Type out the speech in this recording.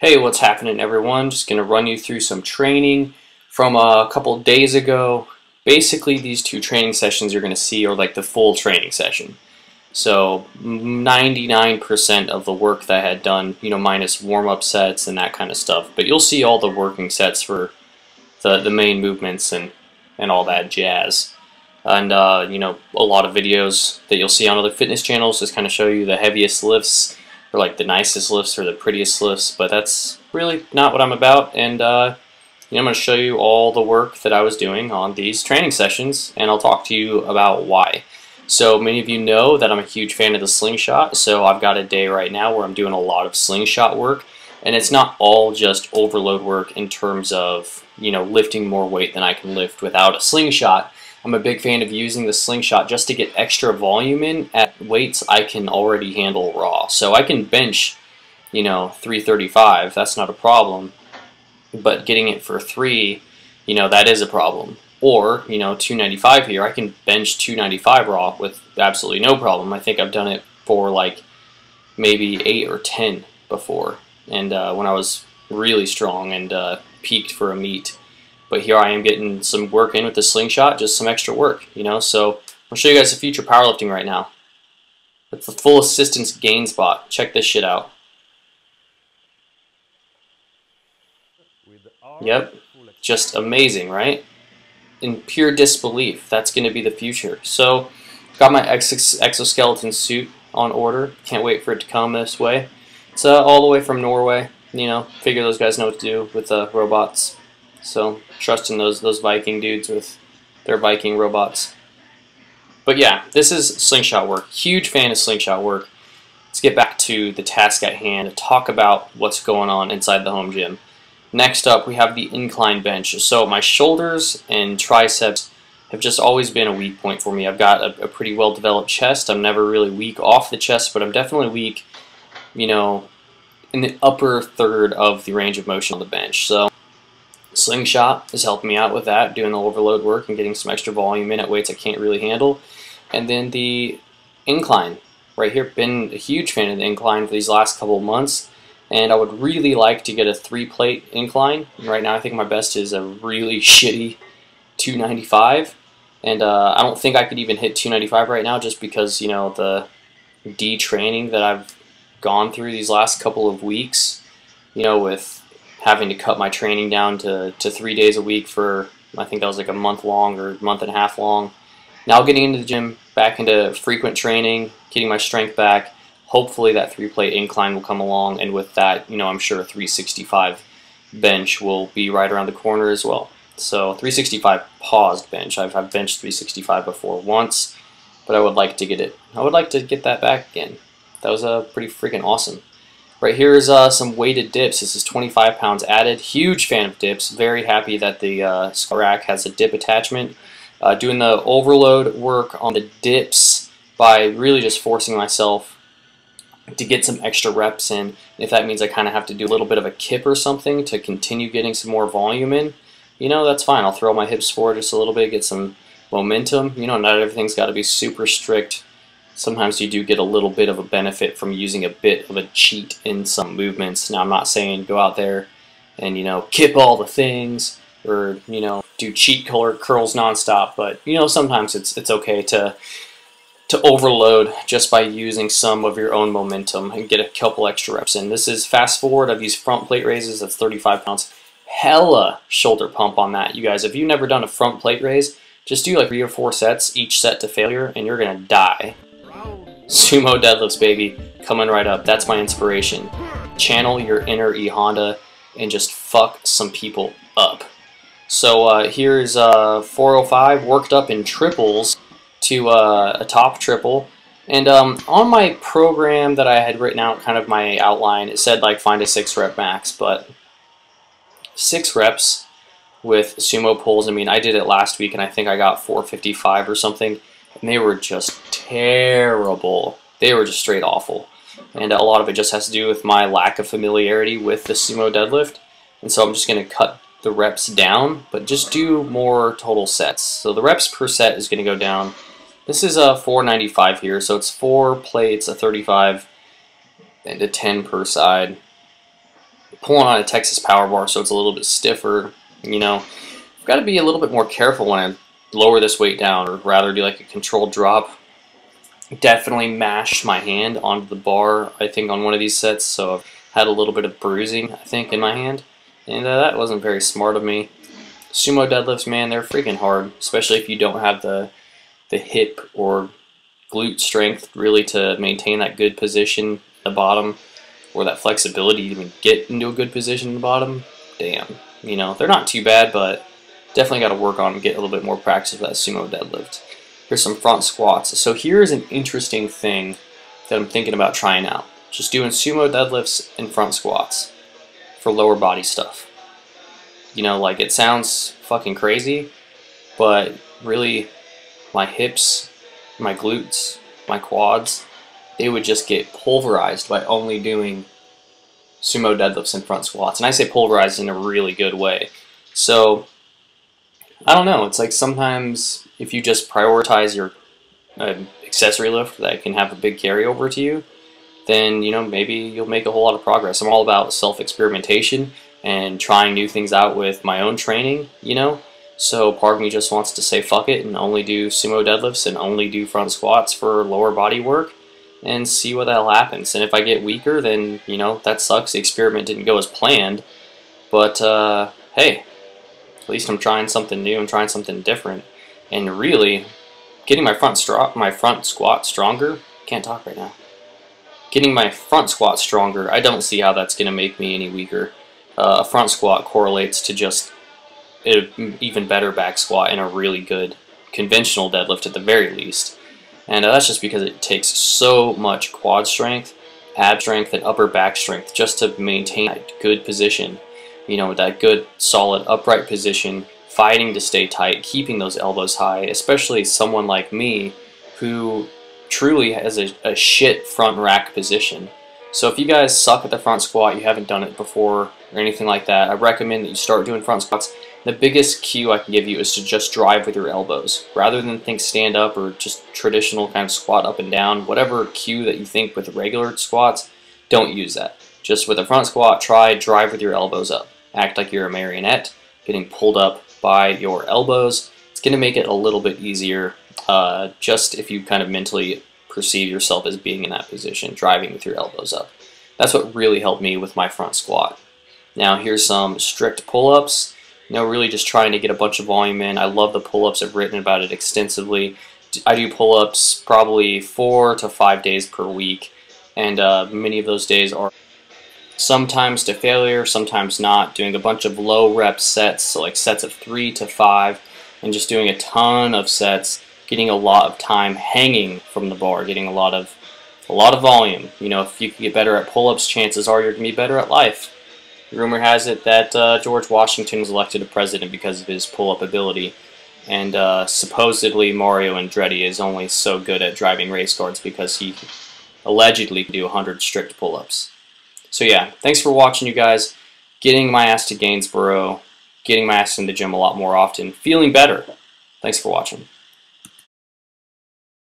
Hey, what's happening everyone? Just going to run you through some training from a couple days ago. Basically, these two training sessions you're going to see are like the full training session. So 99% of the work that I had done, minus warm-up sets and that kind of stuff. But you'll see all the working sets for the main movements and all that jazz. And, a lot of videos that you'll see on other fitness channels just kind of show you the heaviest lifts, or like the nicest lifts or the prettiest lifts, but that's really not what I'm about. And I'm going to show you all the work that I was doing on these training sessions, and I'll talk to you about why. So many of you know that I'm a huge fan of the slingshot, so I've got a day right now where I'm doing a lot of slingshot work, and it's not all just overload work in terms of, lifting more weight than I can lift without a slingshot. I'm a big fan of using the slingshot just to get extra volume in at weights I can already handle raw. So I can bench, 335, that's not a problem, but getting it for 3, that is a problem. Or, 295 here, I can bench 295 raw with absolutely no problem. I think I've done it for like maybe 8 or 10 before, and when I was really strong and peaked for a meet. But here I am getting some work in with the slingshot, just some extra work, So I'll show you guys the future powerlifting right now. It's the full assistance gain spot. Check this shit out. Yep, just amazing, right? In pure disbelief, that's going to be the future. So, got my exoskeleton suit on order. Can't wait for it to come this way. It's all the way from Norway. Figure those guys know what to do with the robots. So, trusting those Viking dudes with their Viking robots. But yeah, this is slingshot work. Huge fan of slingshot work. Let's get back to the task at hand and talk about what's going on inside the home gym. Next up, we have the incline bench. So my shoulders and triceps have just always been a weak point for me. I've got a pretty well-developed chest. I'm never really weak off the chest, but I'm definitely weak, in the upper third of the range of motion on the bench. So slingshot is helping me out with that, doing the overload work and getting some extra volume in at weights I can't really handle. And then the incline right here, been a huge fan of the incline for these last couple of months, and I would really like to get a 3-plate incline. Right now I think my best is a really shitty 295, and I don't think I could even hit 295 right now just because, the detraining that I've gone through these last couple of weeks, with having to cut my training down to 3 days a week for, I think that was like a month long or month and a half long. Now getting into the gym, back into frequent training, getting my strength back. Hopefully that 3-plate incline will come along, and with that, I'm sure a 365 bench will be right around the corner as well. So 365 paused bench. I've benched 365 before once, but I would like to get it. I would like to get that back again. That was pretty freaking awesome. Right here is some weighted dips. This is 25 pounds added. Huge fan of dips. Very happy that the rack has a dip attachment. Doing the overload work on the dips by really just forcing myself to get some extra reps in. If that means I kind of have to do a little bit of a kip or something to continue getting some more volume in, that's fine. I'll throw my hips forward just a little bit, get some momentum. Not everything's got to be super strict. Sometimes you do get a little bit of a benefit from using a bit of a cheat in some movements. Now, I'm not saying go out there and, kip all the things or, do cheat curls nonstop, but, sometimes it's okay to overload just by using some of your own momentum and get a couple extra reps in. This is fast forward. I've used front plate raises. That's 35 pounds. Hella shoulder pump on that, you guys. If you've never done a front plate raise, just do like 3 or 4 sets, each set to failure, and you're going to die. Sumo deadlifts, baby, coming right up. That's my inspiration. Channel your inner E Honda and just fuck some people up. So here's 405 worked up in triples to a top triple. And on my program that I had written out, kind of my outline, it said like find a 6-rep max, but 6 reps with sumo pulls. I mean, I did it last week and I think I got 455 or something. And they were just terrible. They were just straight awful. And a lot of it just has to do with my lack of familiarity with the sumo deadlift. And so I'm just going to cut the reps down, but just do more total sets. So the reps per set is going to go down. This is a 495 here, so it's 4 plates, a 35, and a 10 per side. pulling on a Texas power bar, so it's a little bit stiffer. You know, I've got to be a little bit more careful when I lower this weight down, or rather do like a controlled drop. Definitely mashed my hand onto the bar, I think, on one of these sets, so I've had a little bit of bruising, I think, in my hand, and that wasn't very smart of me. Sumo deadlifts, man, they're freaking hard, especially if you don't have the hip or glute strength really to maintain that good position at the bottom, or that flexibility to even get into a good position at the bottom. Damn, you know, they're not too bad, but definitely got to work on and get a little bit more practice with that sumo deadlift. Here's some front squats. So here's an interesting thing that I'm thinking about trying out. Just doing sumo deadlifts and front squats for lower body stuff. You know, like, it sounds fucking crazy, but really my hips, my glutes, my quads, they would just get pulverized by only doing sumo deadlifts and front squats. And I say pulverized in a really good way. So I don't know, it's like sometimes if you just prioritize your accessory lift that can have a big carryover to you, then, you know, maybe you'll make a whole lot of progress. I'm all about self-experimentation and trying new things out with my own training, you know. So part of me just wants to say fuck it and only do sumo deadlifts and only do front squats for lower body work and see what the hell happens. And if I get weaker, then, you know, that sucks. The experiment didn't go as planned. But, hey, at least I'm trying something new. I'm trying something different. And really, getting my front squat stronger, can't talk right now. Getting my front squat stronger, I don't see how that's going to make me any weaker. A front squat correlates to just an even better back squat and a really good conventional deadlift at the very least. And that's just because it takes so much quad strength, ab strength, and upper back strength just to maintain that good position. You know, that good, solid, upright position, fighting to stay tight, keeping those elbows high, especially someone like me who truly has a shit front rack position. So if you guys suck at the front squat, you haven't done it before or anything like that, I recommend that you start doing front squats. The biggest cue I can give you is to just drive with your elbows. Rather than think stand up or just traditional kind of squat up and down, whatever cue that you think with regular squats, don't use that. Just with a front squat, try drive with your elbows up. Act like you're a marionette, getting pulled up by your elbows. It's going to make it a little bit easier, just if you kind of mentally perceive yourself as being in that position, driving with your elbows up. That's what really helped me with my front squat. Now here's some strict pull-ups. You know, really just trying to get a bunch of volume in. I love the pull-ups. I've written about it extensively. I do pull-ups probably 4 to 5 days per week, and many of those days are sometimes to failure, sometimes not. Doing a bunch of low rep sets, so like sets of 3 to 5, and just doing a ton of sets, getting a lot of time hanging from the bar, getting a lot of volume. You know, if you can get better at pull-ups, chances are you're going to be better at life. Rumor has it that George Washington was elected a president because of his pull-up ability, and supposedly Mario Andretti is only so good at driving race cars because he allegedly can do 100 strict pull-ups. So yeah, thanks for watching, you guys. Getting my ass to Gainsboro, getting my ass in the gym a lot more often, feeling better. Thanks for watching.